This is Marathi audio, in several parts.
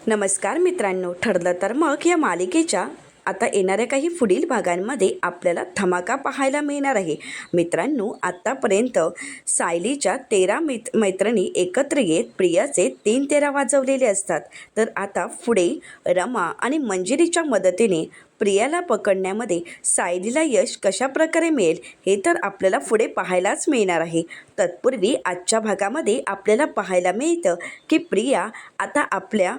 नमस्कार मित्रांनो, ठरलं तर मग या मालिकेच्या आता येणाऱ्या काही पुढील भागांमध्ये आपल्याला धमाका पाहायला मिळणार आहे. मित्रांनो, आत्तापर्यंत सायलीच्या 13 मैत्रिणी एकत्र येत प्रियाचे 3 तेरा वाजवलेले असतात. तर आता पुढे रमा आणि मंजिरीच्या मदतीने प्रियाला पकडण्यामध्ये सायलीला यश कशा प्रकारे मिळेल हे तर आपल्याला पुढे पाहायलाच मिळणार आहे. तत्पूर्वी आजच्या भागामध्ये आपल्याला पाहायला मिळतं की प्रिया आता आपल्या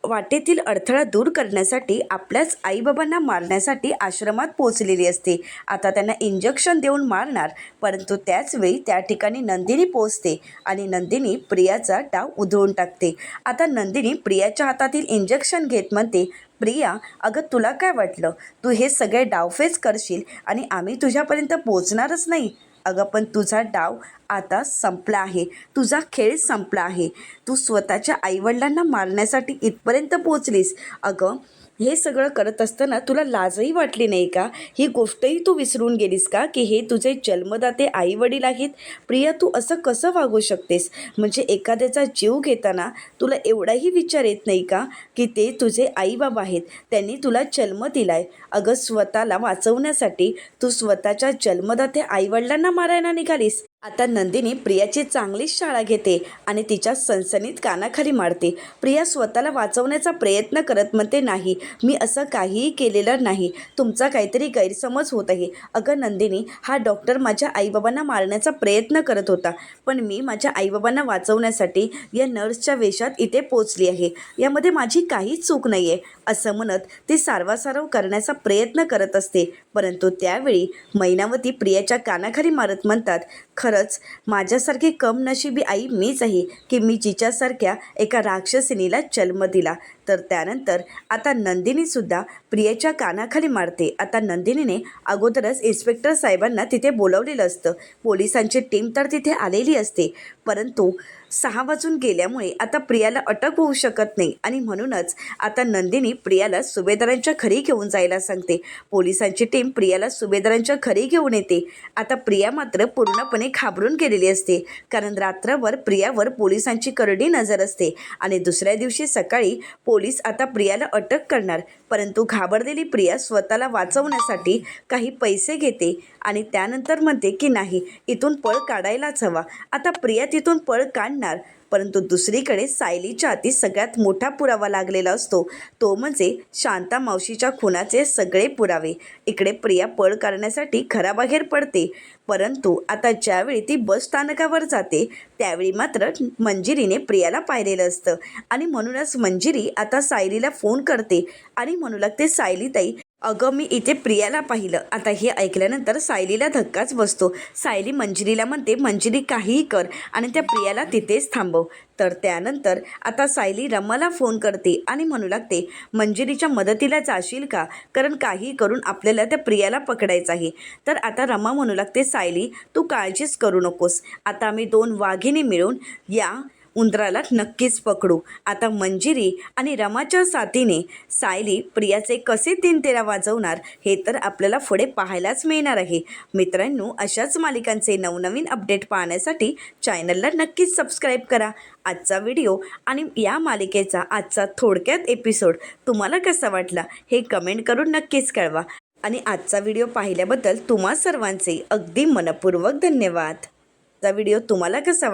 वाटेतील अडथळा दूर करण्यासाठी आपल्याच आईबाबांना मारण्यासाठी आश्रमात पोचलेली असते. आता त्यांना इंजेक्शन देऊन मारणार, परंतु त्याचवेळी त्या ठिकाणी नंदिनी पोचते आणि नंदिनी प्रियाचा डाव उधळून टाकते. आता नंदिनी प्रियाच्या हातातील इंजेक्शन घेत म्हणते, प्रिया, अगं तुला काय वाटलं, तू हे सगळे डावफेच करशील आणि आम्ही तुझ्यापर्यंत पोचणारच नाही. अगं पण तुझा डाव आता संपला आहे, तुझा खेळ संपला आहे. तू स्वतःच्या आईवडिलांना मारण्यासाठी इथपर्यंत पोचलीस. अगं हे सगळं करत असताना तुला लाजही वाटली नाही का? ही गोष्टही तू विसरून गेलीस का की हे तुझे जन्मदाते आईवडील आहेत? प्रिया, तू असं कसं वागू शकतेस? म्हणजे एखाद्याचा जीव घेताना तुला एवढाही विचार येत नाही का की ते तुझे आईबाबा आहेत, त्यांनी तुला जन्म दिलाय. अगं स्वतःला वाचवण्यासाठी तू स्वतःच्या जन्मदाते आईवडिलांना मारायला निघालीस. आता नंदिनी प्रियाची चांगलीच शाळा घेते आणि तिच्या सणसणीत कानाखाली मारते. प्रिया स्वतःला वाचवण्याचा प्रयत्न करत म्हणते, नाही, मी असं काहीही केलेलं नाही, तुमचा काहीतरी गैरसमज होत आहे. अगं नंदिनी, हा डॉक्टर माझ्या आईबाबांना मारण्याचा प्रयत्न करत होता, पण मी माझ्या आईबाबांना वाचवण्यासाठी या नर्सच्या वेशात इथे पोचली आहे, यामध्ये माझी काहीच चूक नाही आहे, असं म्हणत ती सारवासारव करण्याचा प्रयत्न करत असते. परंतु त्यावेळी मैनावती प्रियाच्या कानाखाली मारत म्हणतात, खरंच माझ्यासारखी कमनशिबी आई मीच आहे की मी जिच्यासारख्या एका राक्षसिनीला जन्म दिला. तर त्यानंतर आता नंदिनीसुद्धा प्रियेच्या कानाखाली मारते. आता नंदिनीने अगोदरच इन्स्पेक्टर साहेबांना तिथे बोलवलेलं असतं, पोलिसांची टीम तर तिथे आलेली असते, परंतु 6 वाजून गेल्यामुळे आता प्रियाला अटक होऊ शकत नाही आणि म्हणूनच आता नंदिनी प्रियाला सुभेदारांच्या घरी घेऊन जायला सांगते. पोलिसांची टीम प्रियाला सुभेदारांच्या घरी घेऊन येते. आता प्रिया मात्र पूर्णपणे घाबरून गेलेली असते, कारण रात्रभर प्रियावर पोलिसांची करडी नजर असते आणि दुसऱ्या दिवशी सकाळी पोलीस आता प्रियाला अटक करणार. परंतु घाबरलेली प्रिया स्वतःला वाचवण्यासाठी काही पैसे घेते आणि त्यानंतर म्हणते की नाही, इथून पळ काढायलाच हवा. आता प्रिया तिथून पळ काढणार, परंतु दुसरीकडे सायलीच्या हाती सगळ्यात मोठा पुरावा लागलेला असतो, तो म्हणजे शांता मावशीच्या खुनाचे सगळे पुरावे. इकडे प्रिया पळ काढण्यासाठी घराबाहेर पडते, परंतु आता ज्यावेळी ती बस स्थानकावर जाते त्यावेळी मात्र मंजिरीने प्रियाला पाहिलेलं असतं आणि म्हणूनच मंजिरी आता सायलीला फोन करते आणि म्हणू लागते, सायलीताई, अगं मी इथे प्रियाला पाहिलं. आता हे ऐकल्यानंतर सायलीला धक्काच बसतो. सायली मंजिरीला म्हणते, मंजिरी काहीही कर आणि त्या प्रियाला तिथेच थांबव. तर त्यानंतर आता सायली रमाला फोन करते आणि म्हणू लागते, मंजिरीच्या मदतीला जाशील का, कारण काही करून आपल्याला त्या प्रियाला पकडायचं आहे. तर आता रमा म्हणू लागते, सायली तू काळजीच करू नकोस, आता आम्ही 2 वाघिणी मिळून या उंदराला नक्कीच पकडू. आता मंजिरी आणि रमाच्या साथीने सायली प्रियाचे कसे 3 तेरा वाजवणार हे तर आपल्याला पुढे पाहायलाच मिळणार आहे. मित्रांनो, अशाच मालिकांचे नवनवीन अपडेट पाहण्यासाठी चॅनलला नक्कीच सबस्क्राईब करा. आजचा व्हिडिओ आणि या मालिकेचा आजचा थोडक्यात एपिसोड तुम्हाला कसा वाटला हे कमेंट करून नक्कीच कळवा आणि आजचा व्हिडिओ पाहिल्याबद्दल तुम्हा सर्वांचे अगदी मनपूर्वक धन्यवाद. आजचा व्हिडिओ तुम्हाला कसा